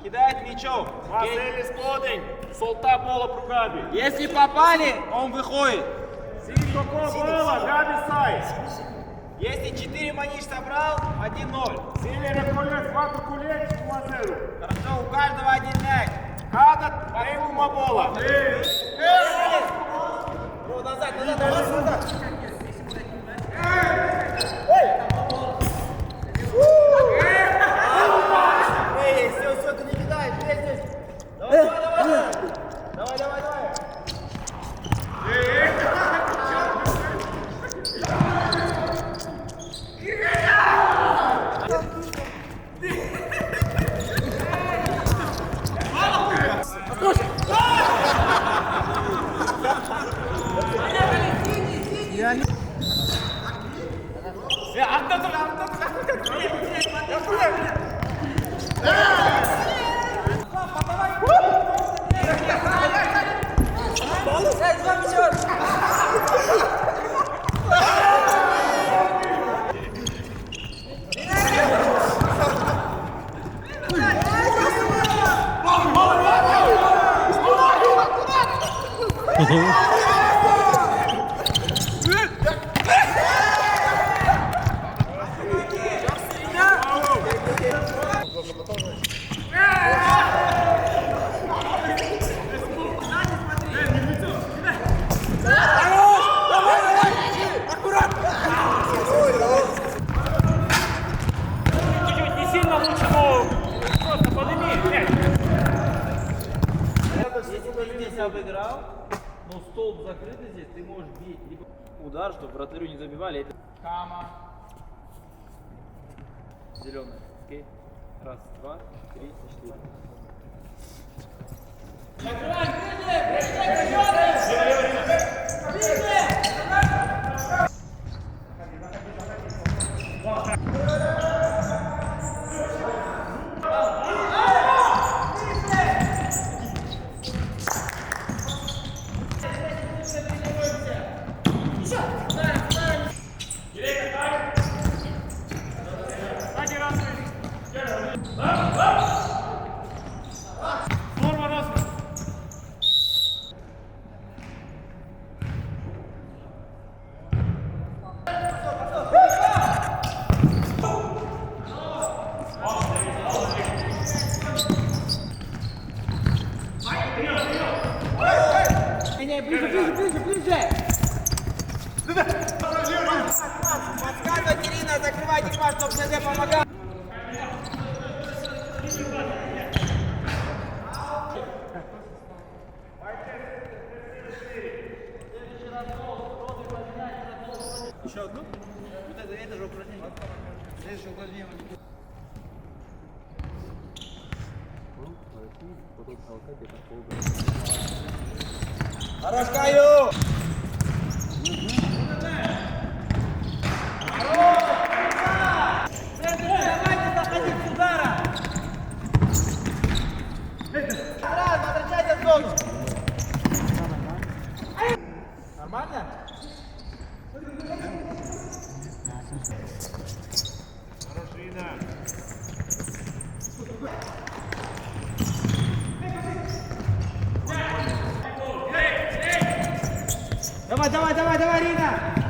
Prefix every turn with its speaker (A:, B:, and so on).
A: кидает мячом.
B: Василий Сплодень, солта пола про Габи.
A: Если попали, он выходит.
B: Синько пола, Габи сай.
A: Если 4 маниш собрал, 1-0.
B: Синий реколет, хвату кулеч, 2-0.
A: Хорошо, у каждого один мяч.
B: Кадат, Дейвума пола.
A: Назад. Все, ты не кидаешь. Здесь. Давай.
B: Чуть-чуть не сильно лучше, но просто подними.
A: Если ты здесь обыграл, но столб закрытый здесь, ты можешь бить либо удар, чтобы вратарю не забивали. Это Кама. Зеленый. Окей. Раз, два, три, четыре. Ближе! Подсказывай, Ирина, закрывай Димаш, чтобы СД помогал. Еще одну? Вот это же упражнение. Следующее упражнение. Хорош, Каю! Давайте заходить с удара! Сразу, возвращайся в зону! Нормально?
B: Хорош, Рина.
A: Давай, Рина!